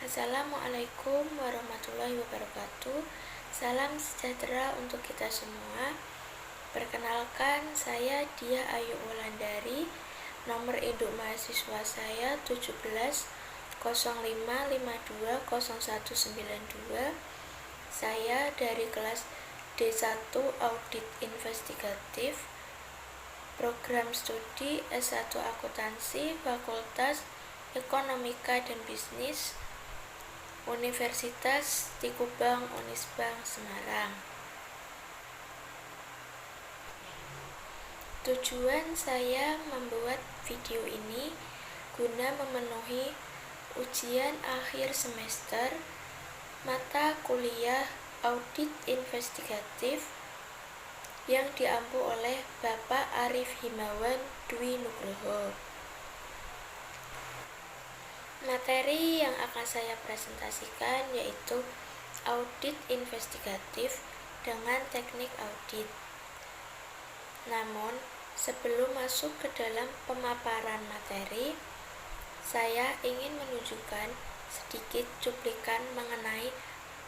Assalamualaikum warahmatullahi wabarakatuh. Salam sejahtera untuk kita semua. Perkenalkan, saya Dia Ayu Wulandari. Nomor induk mahasiswa saya 17 0552 0192. Saya dari kelas D1 Audit Investigatif, program studi S1 Akuntansi, Fakultas Ekonomika dan Bisnis, Universitas Tikubang Unisbank Semarang. Tujuan saya membuat video ini guna memenuhi ujian akhir semester mata kuliah Audit Investigatif yang diampu oleh Bapak Arif Himawan Dwi Nugroho. Materi yang akan saya presentasikan yaitu audit investigatif dengan teknik audit. Namun, sebelum masuk ke dalam pemaparan materi, saya ingin menunjukkan sedikit cuplikan mengenai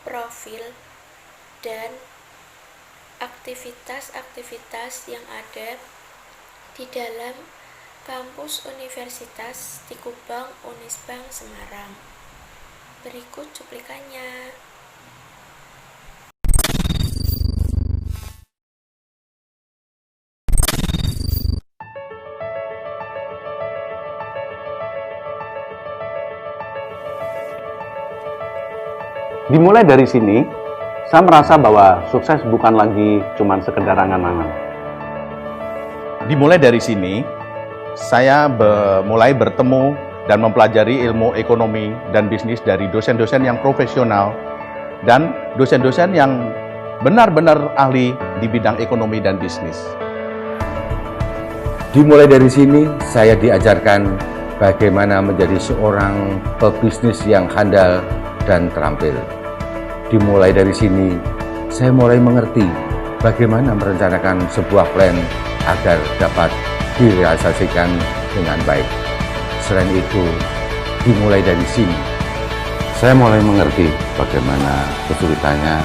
profil dan aktivitas-aktivitas yang ada di dalam kampus Universitas Tikubang Unisbank Semarang. Berikut cuplikannya. Dimulai dari sini, saya merasa bahwa sukses bukan lagi cuma sekedar angan-angan. Dimulai dari sini, saya mulai bertemu dan mempelajari ilmu ekonomi dan bisnis dari dosen-dosen yang profesional dan dosen-dosen yang benar-benar ahli di bidang ekonomi dan bisnis. Dimulai dari sini, saya diajarkan bagaimana menjadi seorang pebisnis yang handal dan terampil. Dimulai dari sini, saya mulai mengerti bagaimana merencanakan sebuah plan agar dapat direalisasikan dengan baik. Selain itu, dimulai dari sini, saya mulai mengerti bagaimana kesulitannya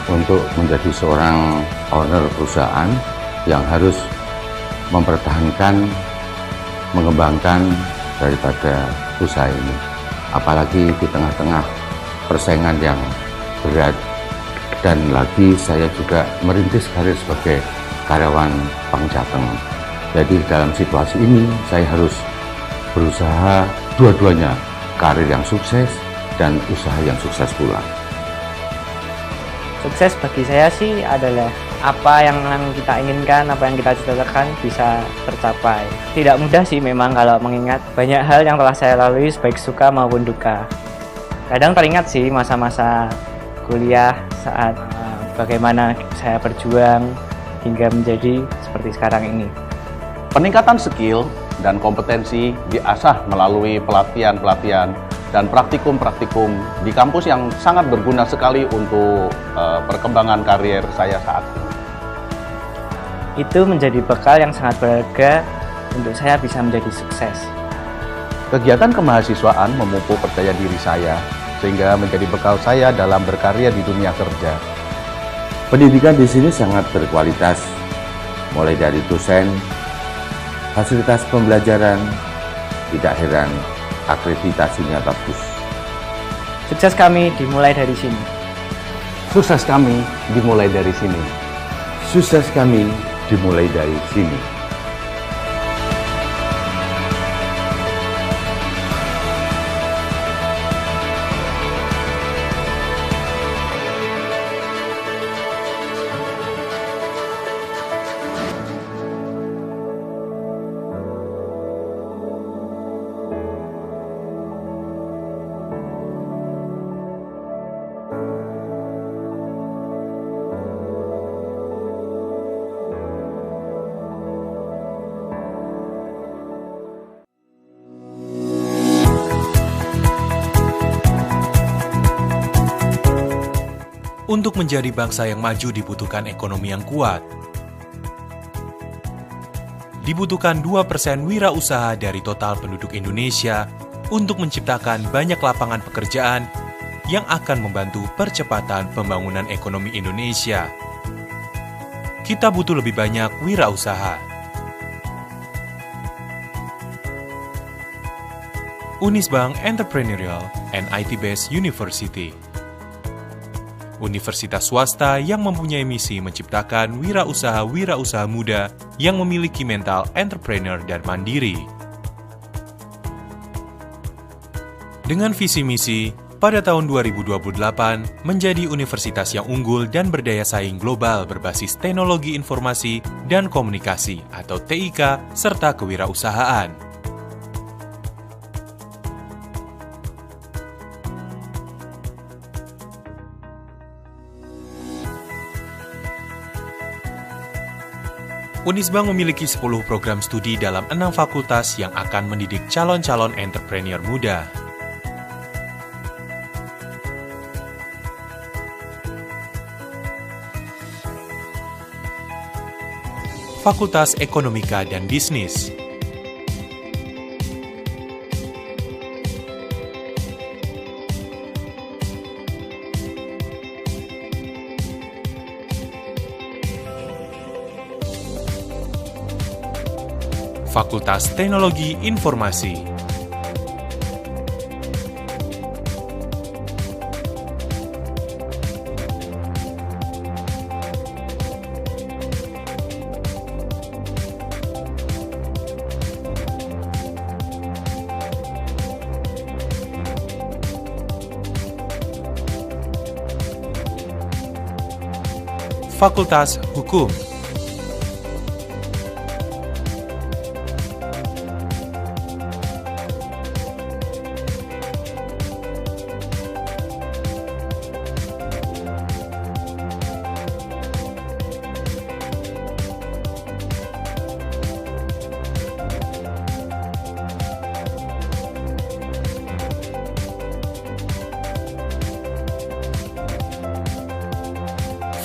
untuk menjadi seorang owner perusahaan yang harus mempertahankan, mengembangkan daripada usaha ini. Apalagi di tengah-tengah persaingan yang berat, dan lagi saya juga merintis karir sebagai karyawan Bank Jateng. Jadi dalam situasi ini saya harus berusaha dua-duanya, karir yang sukses dan usaha yang sukses pula. Sukses bagi saya sih adalah apa yang kita inginkan, apa yang kita cita-citakan bisa tercapai. Tidak mudah sih memang kalau mengingat banyak hal yang telah saya lalui baik suka maupun duka. Kadang teringat sih masa-masa kuliah saat bagaimana saya berjuang hingga menjadi seperti sekarang ini. Peningkatan skill dan kompetensi diasah melalui pelatihan-pelatihan dan praktikum-praktikum di kampus yang sangat berguna sekali untuk perkembangan karier saya saat ini. Itu menjadi bekal yang sangat berharga untuk saya bisa menjadi sukses. Kegiatan kemahasiswaan memupuk percaya diri saya, sehingga menjadi bekal saya dalam berkarya di dunia kerja. Pendidikan di sini sangat berkualitas, mulai dari dosen, fasilitas pembelajaran, tidak heran akreditasinya bagus. Sukses kami dimulai dari sini. Sukses kami dimulai dari sini. Sukses kami dimulai dari sini. Untuk menjadi bangsa yang maju dibutuhkan ekonomi yang kuat. Dibutuhkan 2% wirausaha dari total penduduk Indonesia untuk menciptakan banyak lapangan pekerjaan yang akan membantu percepatan pembangunan ekonomi Indonesia. Kita butuh lebih banyak wirausaha. Unisbank Entrepreneurial and IT-Based University. Universitas swasta yang mempunyai misi menciptakan wirausaha-wirausaha muda yang memiliki mental entrepreneur dan mandiri. Dengan visi misi, pada tahun 2028 menjadi universitas yang unggul dan berdaya saing global berbasis teknologi informasi dan komunikasi atau TIK serta kewirausahaan. Unisbank memiliki 10 program studi dalam 6 fakultas yang akan mendidik calon-calon entrepreneur muda. Fakultas Ekonomika dan Bisnis. Fakultas Teknologi Informasi. Fakultas Hukum.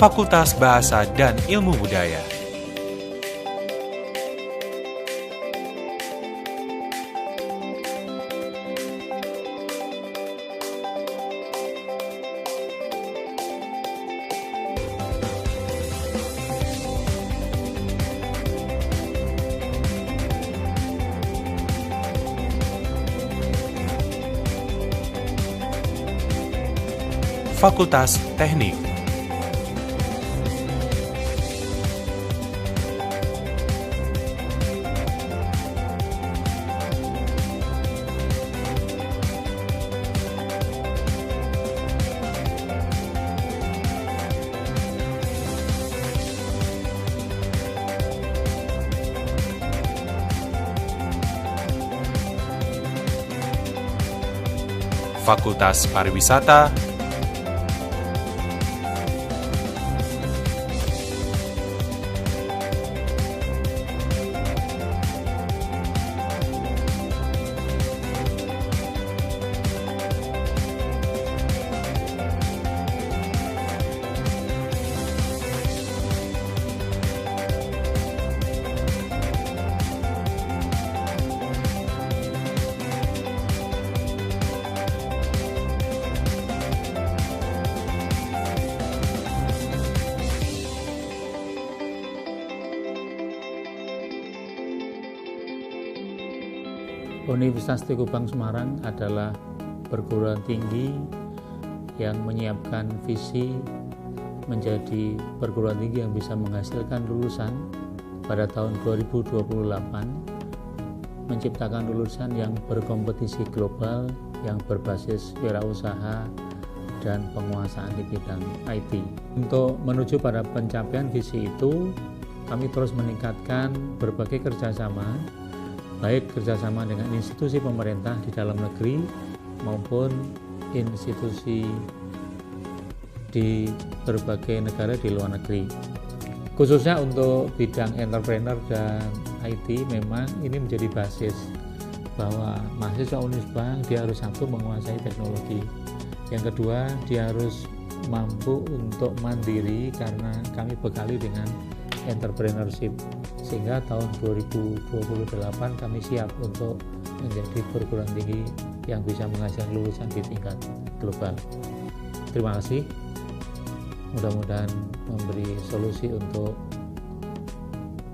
Fakultas Bahasa dan Ilmu Budaya. Fakultas Teknik. Fakultas Pariwisata. Universitas Teguh Bank Semarang adalah perguruan tinggi yang menyiapkan visi menjadi perguruan tinggi yang bisa menghasilkan lulusan pada tahun 2028, menciptakan lulusan yang berkompetisi global, yang berbasis wirausaha dan penguasaan di bidang IT. Untuk menuju pada pencapaian visi itu, kami terus meningkatkan berbagai kerjasama, baik kerjasama dengan institusi pemerintah di dalam negeri maupun institusi di berbagai negara di luar negeri. Khususnya untuk bidang entrepreneur dan IT, memang ini menjadi basis bahwa mahasiswa Unisbank dia harus satu menguasai teknologi, yang kedua dia harus mampu untuk mandiri karena kami bekali dengan entrepreneurship, sehingga tahun 2028 kami siap untuk menjadi perguruan tinggi yang bisa menghasilkan lulusan di tingkat global. Terima kasih. Mudah-mudahan memberi solusi untuk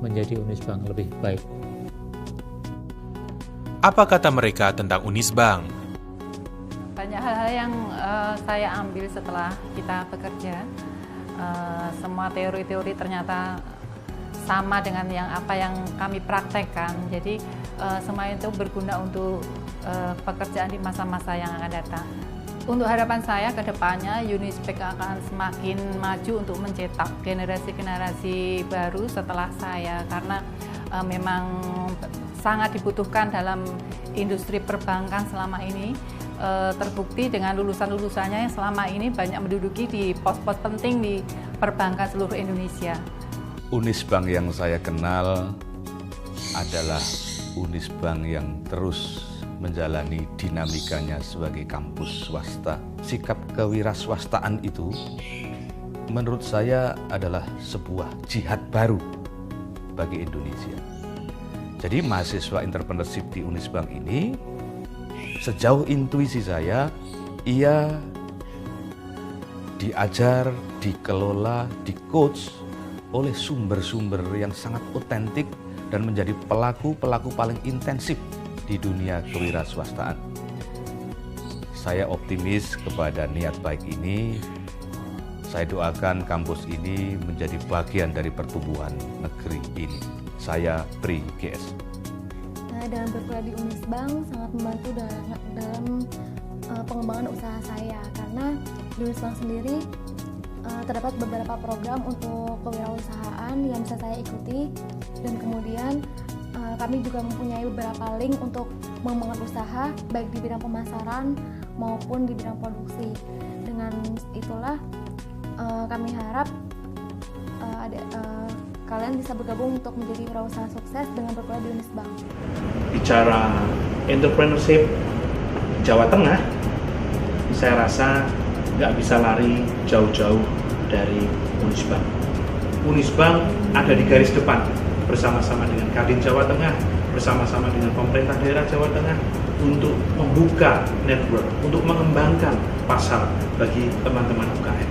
menjadi Unisbank lebih baik. Apa kata mereka tentang Unisbank? Banyak hal-hal yang saya ambil setelah kita bekerja. Semua teori-teori ternyata sama dengan apa yang kami praktekkan. Jadi semua itu berguna untuk pekerjaan di masa-masa yang akan datang. Untuk harapan saya ke depannya Unisbank akan semakin maju untuk mencetak generasi-generasi baru setelah saya, karena memang sangat dibutuhkan dalam industri perbankan selama ini. Terbukti dengan lulusan-lulusannya yang selama ini banyak menduduki di pos-pos penting di perbankan seluruh Indonesia. Unisbank yang saya kenal adalah Unisbank yang terus menjalani dinamikanya sebagai kampus swasta. Sikap kewirausahaan itu menurut saya adalah sebuah jihad baru bagi Indonesia. Jadi mahasiswa entrepreneurship di Unisbank ini, sejauh intuisi saya, ia diajar, dikelola, di-coach oleh sumber-sumber yang sangat otentik dan menjadi pelaku-pelaku paling intensif di dunia kewirausahaan. Saya optimis kepada niat baik ini. Saya doakan kampus ini menjadi bagian dari pertumbuhan negeri ini. Saya Pri GS. Dalam berkuliah di Unisbank sangat membantu dalam pengembangan usaha saya, karena di Unisbank sendiri terdapat beberapa program untuk kewirausahaan yang bisa saya ikuti, dan kemudian kami juga mempunyai beberapa link untuk mengembangkan usaha baik di bidang pemasaran maupun di bidang produksi. Dengan itulah kami harap kalian bisa bergabung untuk menjadi wirausaha sukses dengan berkuliah di Unisbank. Bicara entrepreneurship Jawa Tengah, saya rasa nggak bisa lari jauh-jauh dari Unisbank. Unisbank ada di garis depan bersama-sama dengan Kadin Jawa Tengah, bersama-sama dengan pemerintah daerah Jawa Tengah untuk membuka network, untuk mengembangkan pasar bagi teman-teman UKM.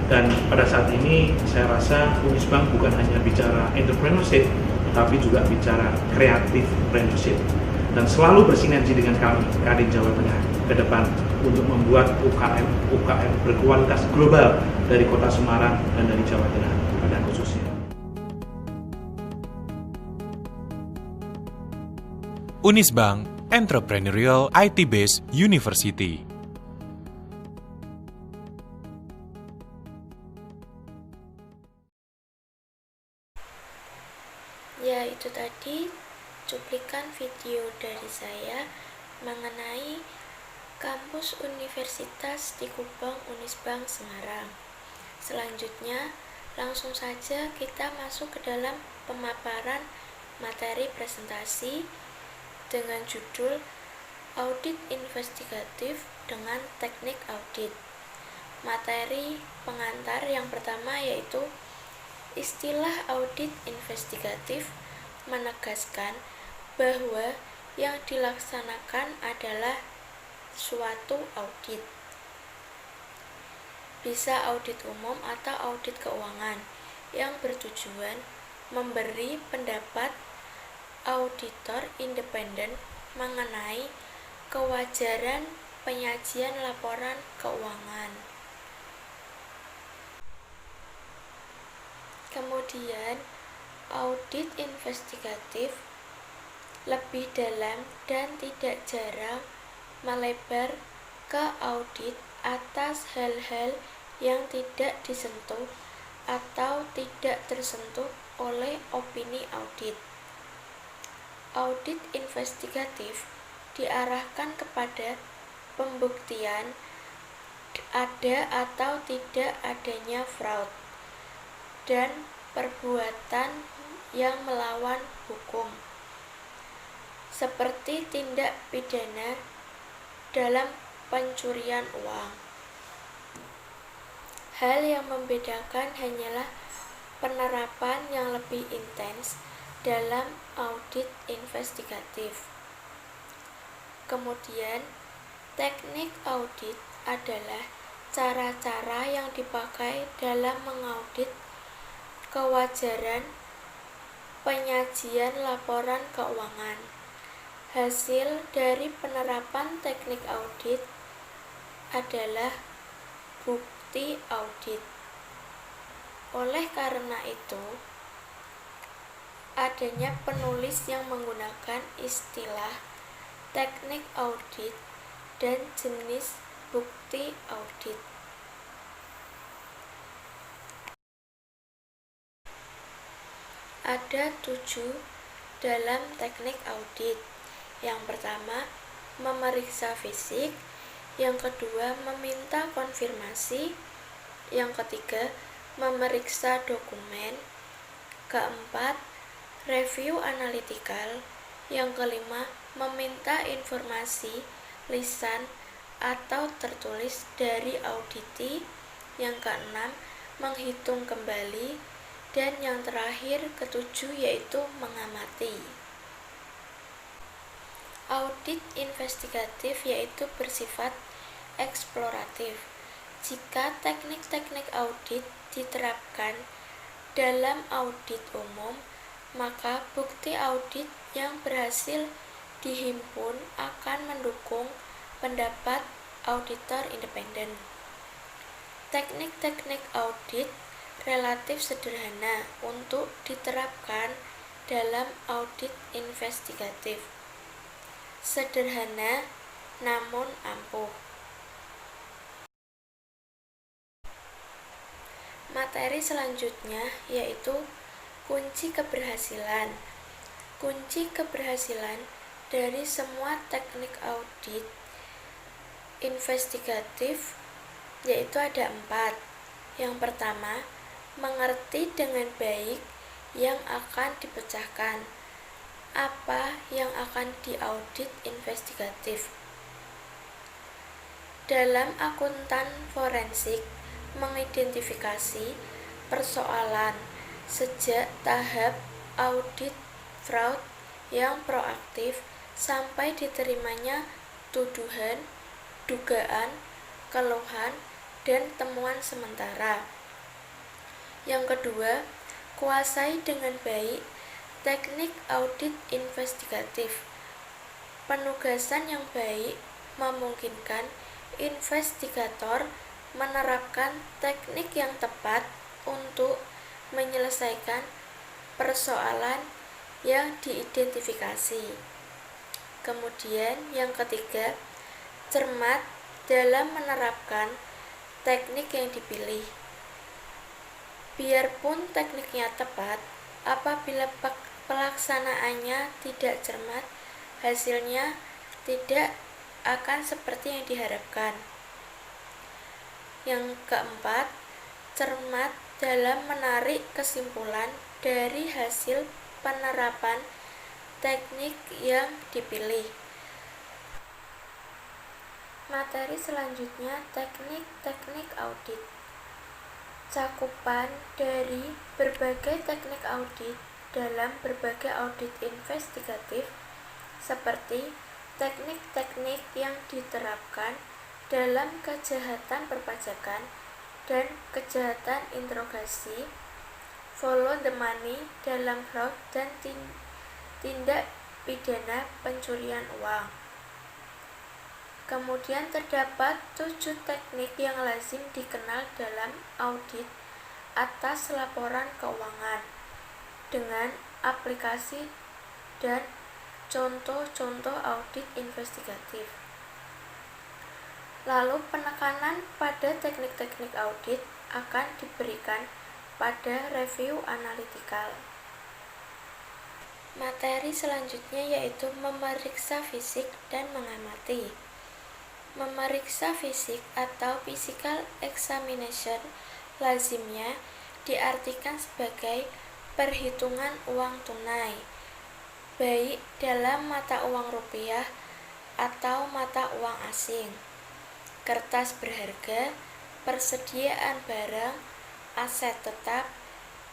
Dan pada saat ini saya rasa Unisbank bukan hanya bicara entrepreneurship, tapi juga bicara kreatif entrepreneurship, dan selalu bersinergi dengan kami, Kadin Jawa Tengah, ke depan untuk membuat UKM berkualitas global dari Kota Semarang dan dari Jawa Tengah pada khususnya. Unisbank, Entrepreneurial IT-Based University. Ya, itu tadi cuplikan video dari saya mengenai kampus Universitas di Kubang Unisbank Semarang. Selanjutnya, langsung saja kita masuk ke dalam pemaparan materi presentasi dengan judul Audit Investigatif dengan Teknik Audit. Materi pengantar yang pertama yaitu istilah audit investigatif menegaskan bahwa yang dilaksanakan adalah suatu audit. Bisa audit umum atau audit keuangan yang bertujuan memberi pendapat auditor independen mengenai kewajaran penyajian laporan keuangan. Kemudian, audit investigatif lebih dalam dan tidak jarang melebar ke audit atas hal-hal yang tidak disentuh atau tidak tersentuh oleh opini audit. Audit investigatif diarahkan kepada pembuktian ada atau tidak adanya fraud dan perbuatan yang melawan hukum, seperti tindak pidana dalam pencurian uang. Hal yang membedakan hanyalah penerapan yang lebih intens dalam audit investigatif. Kemudian, Teknik audit adalah cara-cara yang dipakai dalam mengaudit kewajaran penyajian laporan keuangan. Hasil dari penerapan teknik audit adalah bukti audit. Oleh karena itu, adanya penulis yang menggunakan istilah teknik audit dan jenis bukti audit. Ada 7 dalam teknik audit. Yang pertama, memeriksa fisik. Yang kedua, meminta konfirmasi. Yang ketiga, memeriksa dokumen. Keempat, review analitikal. Yang kelima, meminta informasi lisan atau tertulis dari auditi. Yang keenam, menghitung kembali. Dan yang terakhir, ketujuh, yaitu mengamati. Audit investigatif yaitu bersifat eksploratif. Jika teknik-teknik audit diterapkan dalam audit umum, maka bukti audit yang berhasil dihimpun akan mendukung pendapat auditor independen. Teknik-teknik audit relatif sederhana untuk diterapkan dalam audit investigatif. Sederhana namun ampuh. Materi selanjutnya yaitu kunci keberhasilan. Kunci keberhasilan dari semua teknik audit investigatif yaitu ada 4. Yang pertama, mengerti dengan baik yang akan dipecahkan. Apa yang akan diaudit investigatif? Dalam akuntan forensik, mengidentifikasi persoalan sejak tahap audit fraud yang proaktif sampai diterimanya tuduhan, dugaan, keluhan, dan temuan sementara. Yang kedua, kuasai dengan baik teknik audit investigatif. Penugasan yang baik memungkinkan investigator menerapkan teknik yang tepat untuk menyelesaikan persoalan yang diidentifikasi. Kemudian yang ketiga, cermat dalam menerapkan teknik yang dipilih. Biarpun tekniknya tepat, apabila pelaksanaannya tidak cermat, hasilnya tidak akan seperti yang diharapkan. Yang keempat, cermat dalam menarik kesimpulan dari hasil penerapan teknik yang dipilih. Materi selanjutnya, teknik-teknik audit. Cakupan dari berbagai teknik audit dalam berbagai audit investigatif seperti teknik-teknik yang diterapkan dalam kejahatan perpajakan dan kejahatan interogasi, follow the money dalam fraud dan tindak pidana pencurian uang. Kemudian terdapat 7 teknik yang lazim dikenal dalam audit atas laporan keuangan dengan aplikasi dan contoh-contoh audit investigatif. Lalu penekanan pada teknik-teknik audit akan diberikan pada review analitikal. Materi selanjutnya yaitu memeriksa fisik dan mengamati. Memeriksa fisik atau physical examination lazimnya diartikan sebagai perhitungan uang tunai, baik dalam mata uang rupiah atau mata uang asing, kertas berharga, persediaan barang, aset tetap,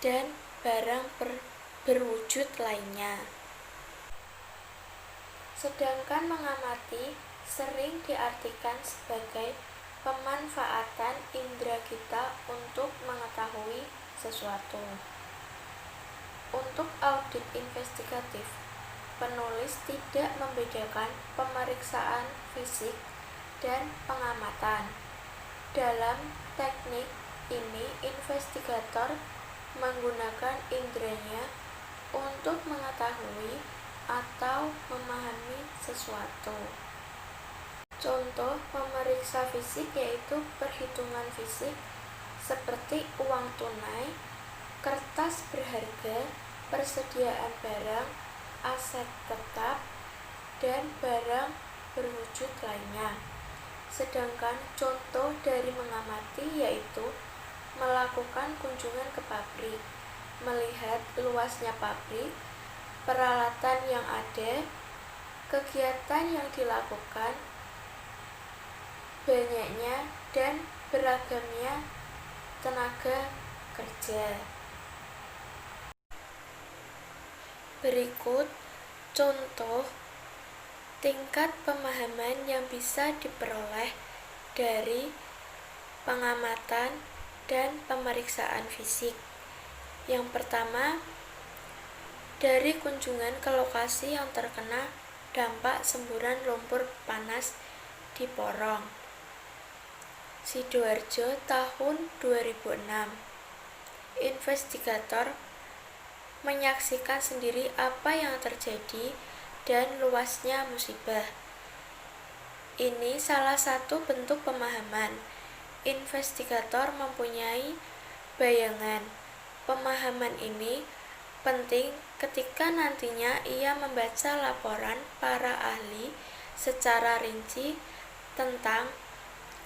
dan barang berwujud lainnya. Sedangkan mengamati sering diartikan sebagai pemanfaatan indera kita untuk mengetahui sesuatu. Untuk audit investigatif, penulis tidak membedakan pemeriksaan fisik dan pengamatan. Dalam teknik ini, investigator menggunakan inderanya untuk mengetahui atau memahami sesuatu. Contoh memeriksa fisik yaitu perhitungan fisik seperti uang tunai, kertas berharga, persediaan barang, aset tetap, dan barang berwujud lainnya. Sedangkan contoh dari mengamati yaitu melakukan kunjungan ke pabrik, melihat luasnya pabrik, peralatan yang ada, kegiatan yang dilakukan, banyaknya dan beragamnya tenaga kerja. Berikut contoh tingkat pemahaman yang bisa diperoleh dari pengamatan dan pemeriksaan fisik. Yang pertama, dari kunjungan ke lokasi yang terkena dampak semburan lumpur panas di Porong, Sidoarjo tahun 2006. Investigator menyaksikan sendiri apa yang terjadi dan luasnya musibah. Ini salah satu bentuk pemahaman. Investigator mempunyai bayangan. Pemahaman ini penting ketika nantinya ia membaca laporan para ahli secara rinci tentang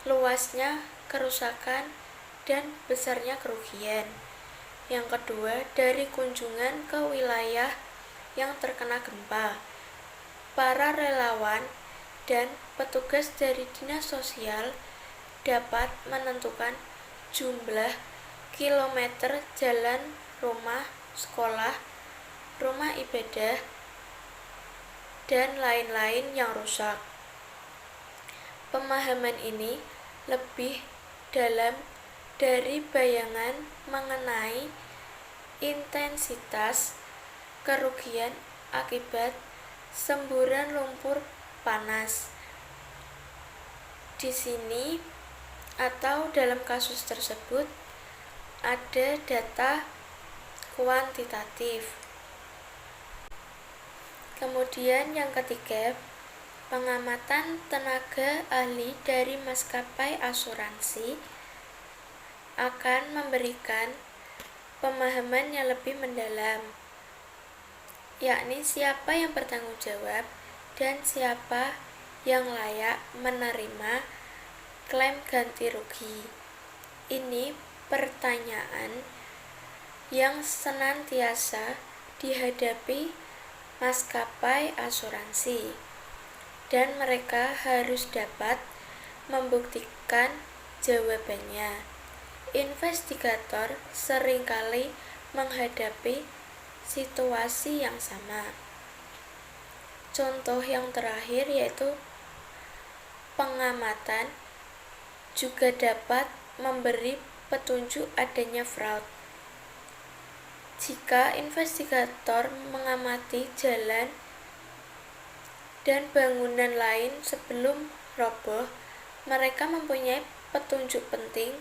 luasnya kerusakan dan besarnya kerugian. Yang kedua, dari kunjungan ke wilayah yang terkena gempa, para relawan dan petugas dari dinas sosial dapat menentukan jumlah kilometer jalan rumah, sekolah, rumah ibadah, dan lain-lain yang rusak. Pemahaman ini lebih dalam dari bayangan mengenai intensitas kerugian akibat semburan lumpur panas. Di sini atau dalam kasus tersebut ada data kuantitatif. Kemudian yang ketiga, pengamatan tenaga ahli dari maskapai asuransi akan memberikan pemahaman yang lebih mendalam, yakni siapa yang bertanggung jawab dan siapa yang layak menerima klaim ganti rugi. Ini pertanyaan yang senantiasa dihadapi maskapai asuransi, dan mereka harus dapat membuktikan jawabannya. Investigator seringkali menghadapi situasi yang sama. Contoh yang terakhir yaitu pengamatan juga dapat memberi petunjuk adanya fraud. Jika investigator mengamati jalan dan bangunan lain sebelum roboh, mereka mempunyai petunjuk penting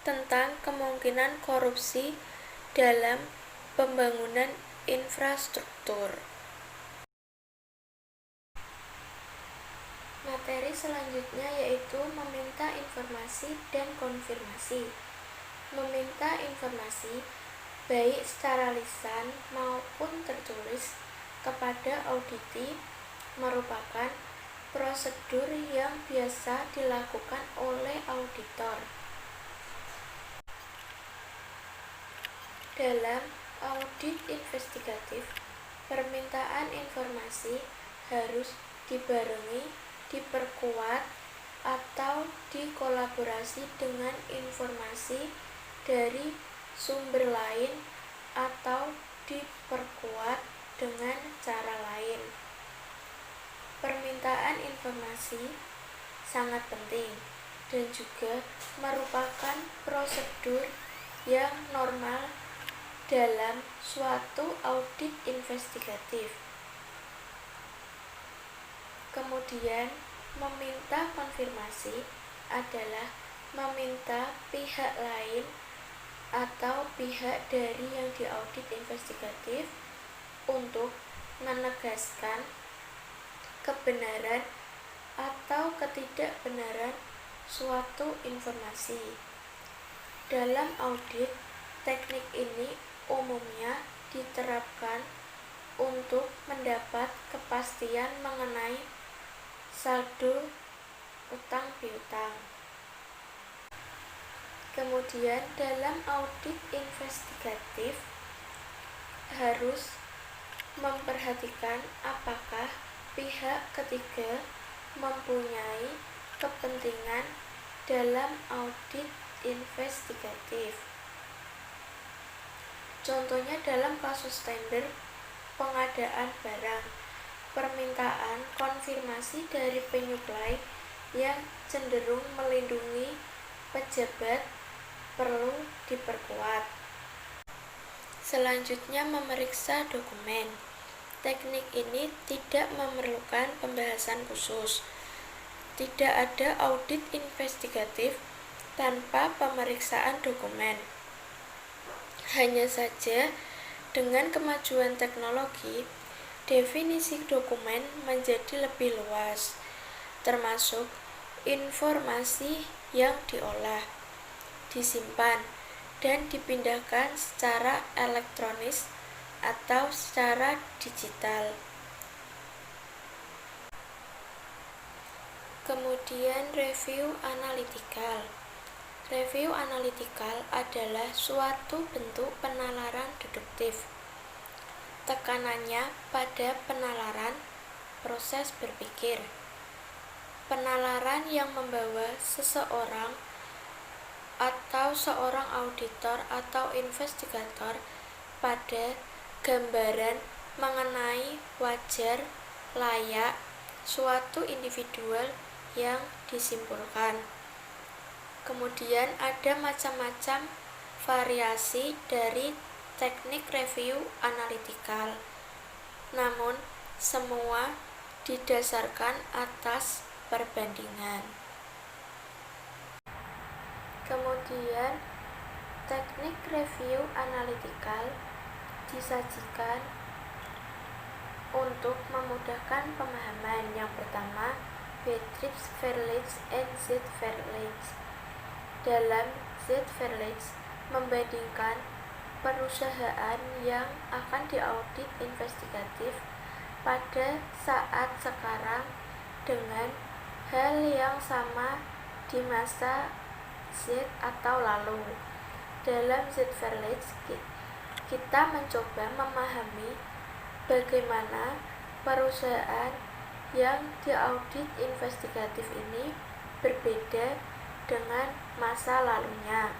tentang kemungkinan korupsi dalam pembangunan infrastruktur. Materi selanjutnya yaitu meminta informasi dan konfirmasi. Meminta informasi baik secara lisan maupun tertulis kepada auditi merupakan prosedur yang biasa dilakukan oleh auditor. Dalam audit investigatif, permintaan informasi harus dibarengi, diperkuat, atau dikolaborasi dengan informasi dari sumber lain atau diperkuat dengan cara lain. Permintaan informasi sangat penting dan juga merupakan prosedur yang normal dalam suatu audit investigatif. Kemudian, meminta konfirmasi adalah meminta pihak lain atau pihak dari yang diaudit investigatif untuk menegaskan kebenaran atau ketidakbenaran suatu informasi. Dalam audit, teknik ini umumnya diterapkan untuk mendapat kepastian mengenai saldo utang piutang. Kemudian dalam audit investigatif harus memperhatikan apakah pihak ketiga mempunyai kepentingan dalam audit investigatif. Contohnya dalam kasus tender pengadaan barang, permintaan konfirmasi dari penyuplai yang cenderung melindungi pejabat perlu diperkuat. Selanjutnya, memeriksa dokumen. Teknik ini tidak memerlukan pembahasan khusus. Tidak ada audit investigatif tanpa pemeriksaan dokumen. Hanya saja, dengan kemajuan teknologi, definisi dokumen menjadi lebih luas, termasuk informasi yang diolah, disimpan, dan dipindahkan secara elektronis atau secara digital. Kemudian review analitikal. Review analitikal adalah suatu bentuk penalaran deduktif. Tekanannya pada penalaran proses berpikir. Penalaran yang membawa seseorang atau seorang auditor atau investigator pada gambaran mengenai wajar, layak suatu individual yang disimpulkan. Kemudian ada macam-macam variasi dari teknik review analitikal, namun semua didasarkan atas perbandingan. Kemudian teknik review analitikal disajikan untuk memudahkan pemahaman. Yang pertama, Beatrice-Verlies and Z-Verlies. Dalam Z-Verlies membandingkan perusahaan yang akan diaudit investigatif pada saat sekarang dengan hal yang sama di masa Z atau lalu. Dalam Z-Verlies kita mencoba memahami bagaimana perusahaan yang diaudit investigatif ini berbeda dengan masa lalunya.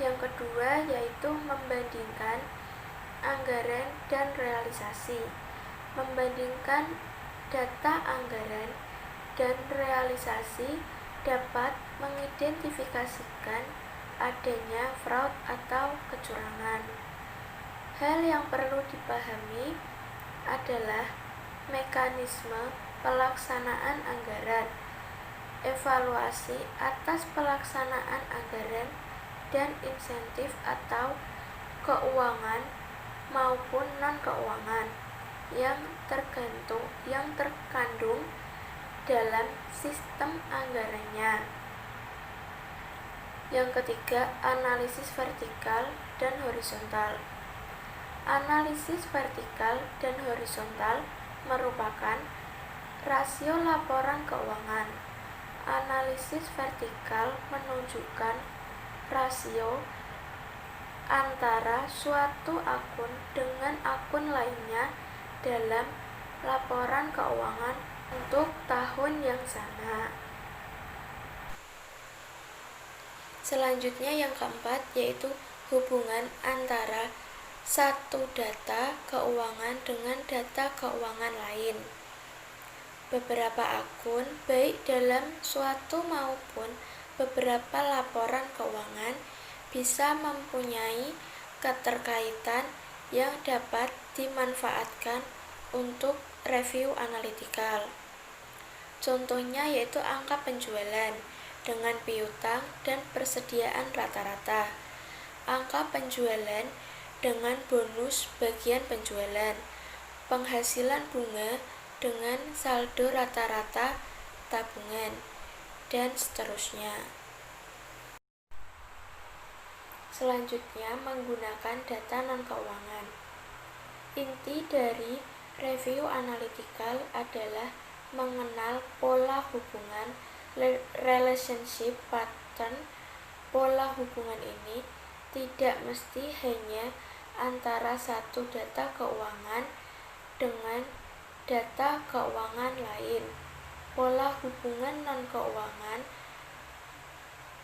Yang kedua yaitu membandingkan anggaran dan realisasi. Membandingkan data anggaran dan realisasi dapat mengidentifikasikan adanya fraud atau kecurangan. Hal yang perlu dipahami adalah mekanisme pelaksanaan anggaran, evaluasi atas pelaksanaan anggaran, dan insentif atau keuangan maupun non-keuangan yang terkandung dalam sistem anggarannya. Yang ketiga, analisis vertikal dan horizontal. Analisis vertikal dan horizontal merupakan rasio laporan keuangan. Analisis vertikal menunjukkan rasio antara suatu akun dengan akun lainnya dalam laporan keuangan untuk tahun yang sama. Selanjutnya yang keempat yaitu hubungan antara satu data keuangan dengan data keuangan lain. Beberapa akun, baik dalam suatu maupun beberapa laporan keuangan, bisa mempunyai keterkaitan yang dapat dimanfaatkan untuk review analitikal. Contohnya yaitu angka penjualan dengan piutang dan persediaan rata-rata, angka penjualan dengan bonus bagian penjualan, penghasilan bunga dengan saldo rata-rata tabungan, dan seterusnya. Selanjutnya, menggunakan data non-keuangan. Inti dari review analitikal adalah mengenal pola hubungan relationship pattern. Pola hubungan ini tidak mesti hanya antara satu data keuangan dengan data keuangan lain. Pola hubungan non-keuangan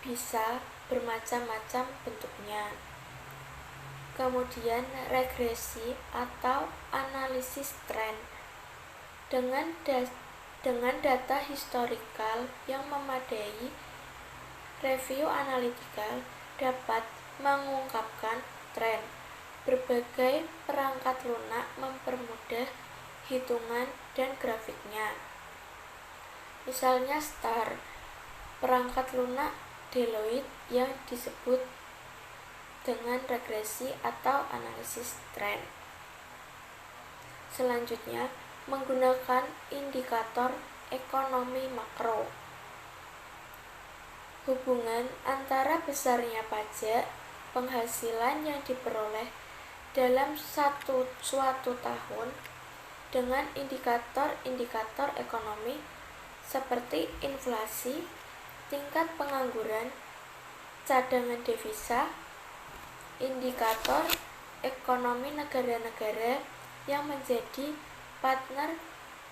bisa bermacam-macam bentuknya. Kemudian regresi atau analisis tren. Dengan data historikal yang memadai, review analitikal dapat mengungkapkan tren. Berbagai perangkat lunak mempermudah hitungan dan grafiknya. Misalnya STAR, perangkat lunak Deloitte yang disebut dengan regresi atau analisis tren. Selanjutnya, menggunakan indikator ekonomi makro. Hubungan antara besarnya pajak penghasilan yang diperoleh dalam suatu tahun dengan indikator-indikator ekonomi seperti inflasi, tingkat pengangguran, cadangan devisa, indikator ekonomi negara-negara yang menjadi partner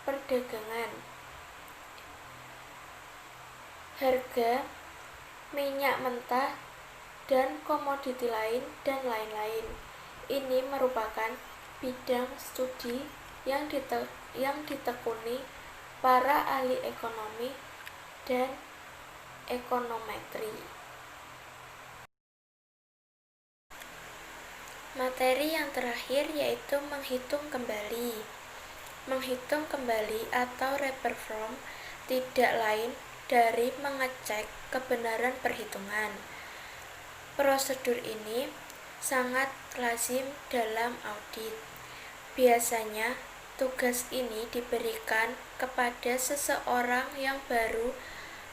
perdagangan, harga minyak mentah dan komoditi lain, dan lain-lain. Ini merupakan bidang studi yang ditekuni para ahli ekonomi dan ekonometri. Materi yang terakhir yaitu menghitung kembali. Menghitung kembali atau reperform tidak lain dari mengecek kebenaran perhitungan. Prosedur ini sangat lazim dalam audit. Biasanya tugas ini diberikan kepada seseorang yang baru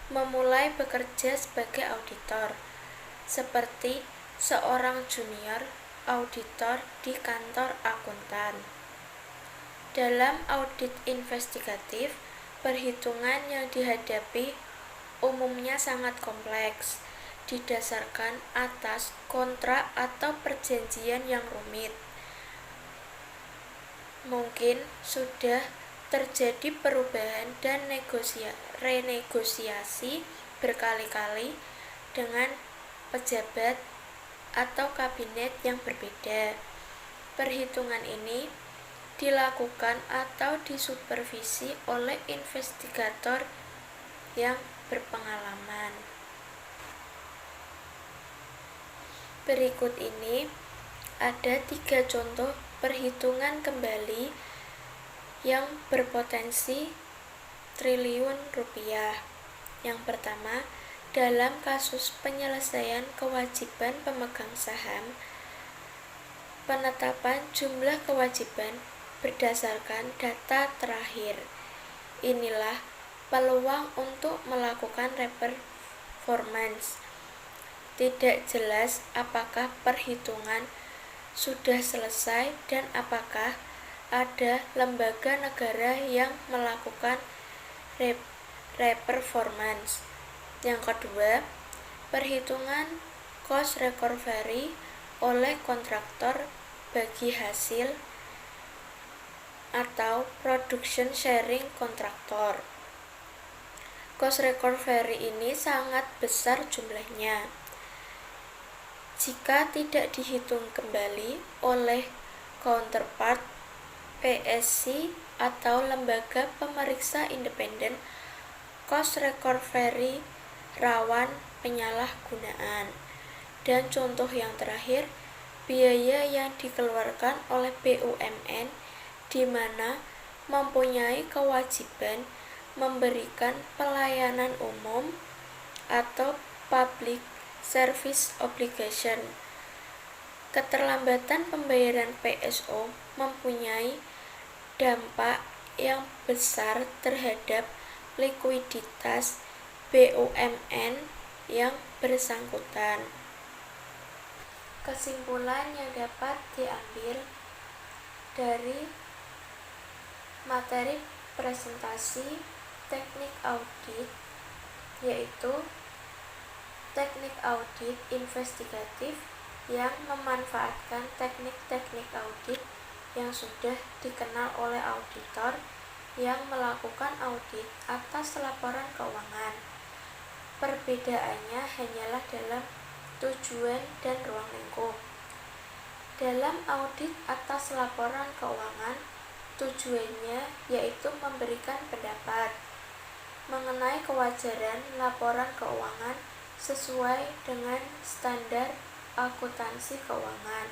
memulai bekerja sebagai auditor, seperti seorang junior auditor di kantor akuntan. Dalam audit investigatif, perhitungan yang dihadapi umumnya sangat kompleks, didasarkan atas kontrak atau perjanjian yang rumit. Mungkin sudah terjadi perubahan dan renegosiasi berkali-kali dengan pejabat atau kabinet yang berbeda. Perhitungan ini dilakukan atau disupervisi oleh investigator yang berpengalaman. Berikut ini ada 3 contoh perhitungan kembali yang berpotensi triliun rupiah. Yang pertama, dalam kasus penyelesaian kewajiban pemegang saham, penetapan jumlah kewajiban berdasarkan data terakhir. Inilah peluang untuk melakukan reperformance. Tidak jelas apakah perhitungan sudah selesai dan apakah ada lembaga negara yang melakukan reperformance. Yang kedua, perhitungan cost recovery oleh kontraktor bagi hasil atau production sharing kontraktor. Cost recovery ini sangat besar jumlahnya. jika tidak dihitung kembali oleh counterpart PSC atau lembaga pemeriksa independen, cost recovery rawan penyalahgunaan. Dan contoh yang terakhir, biaya yang dikeluarkan oleh BUMN di mana mempunyai kewajiban memberikan pelayanan umum atau public service obligation. Keterlambatan pembayaran PSO mempunyai dampak yang besar terhadap likuiditas BUMN yang bersangkutan. Kesimpulan yang dapat diambil dari materi presentasi teknik audit yaitu teknik audit investigatif yang memanfaatkan teknik-teknik audit yang sudah dikenal oleh auditor yang melakukan audit atas laporan keuangan. Perbedaannya hanyalah dalam tujuan dan ruang lingkup. Dalam audit atas laporan keuangan, tujuannya yaitu memberikan pendapat mengenai kewajaran laporan keuangan sesuai dengan standar akuntansi keuangan.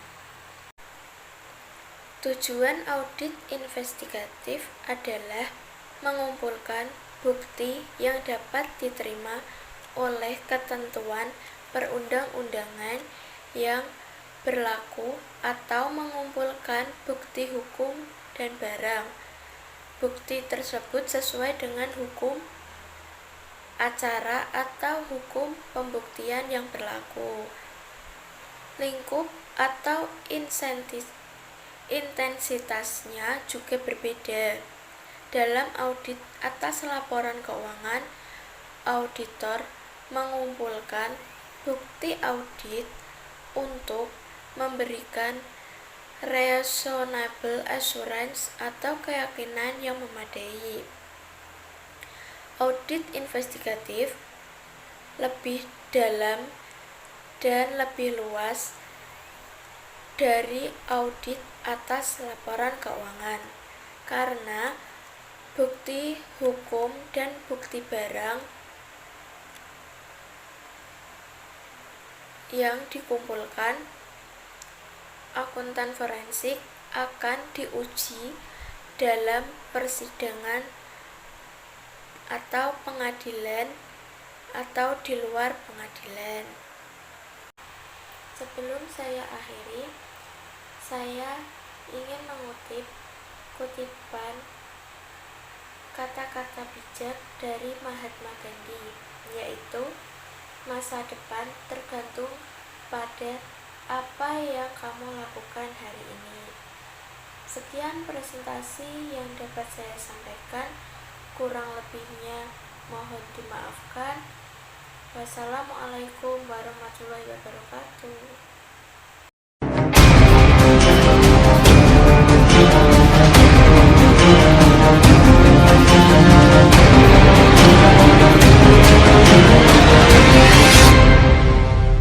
Tujuan audit investigatif adalah mengumpulkan bukti yang dapat diterima oleh ketentuan perundang-undangan yang berlaku atau mengumpulkan bukti hukum dan barang. Bukti tersebut sesuai dengan hukum acara atau hukum pembuktian yang berlaku. Lingkup atau intensitasnya juga berbeda. Dalam audit atas laporan keuangan, auditor mengumpulkan bukti audit untuk memberikan reasonable assurance atau keyakinan yang memadai. Audit investigatif lebih dalam dan lebih luas dari audit atas laporan keuangan karena bukti hukum dan bukti barang yang dikumpulkan akuntan forensik akan diuji dalam persidangan atau pengadilan atau di luar pengadilan. Sebelum saya akhiri, saya ingin mengutip kutipan kata-kata bijak dari Mahatma Gandhi, yaitu masa depan tergantung pada apa yang kamu lakukan hari ini. Sekian presentasi yang dapat saya sampaikan, kurang lebihnya mohon dimaafkan. Wassalamualaikum warahmatullahi wabarakatuh.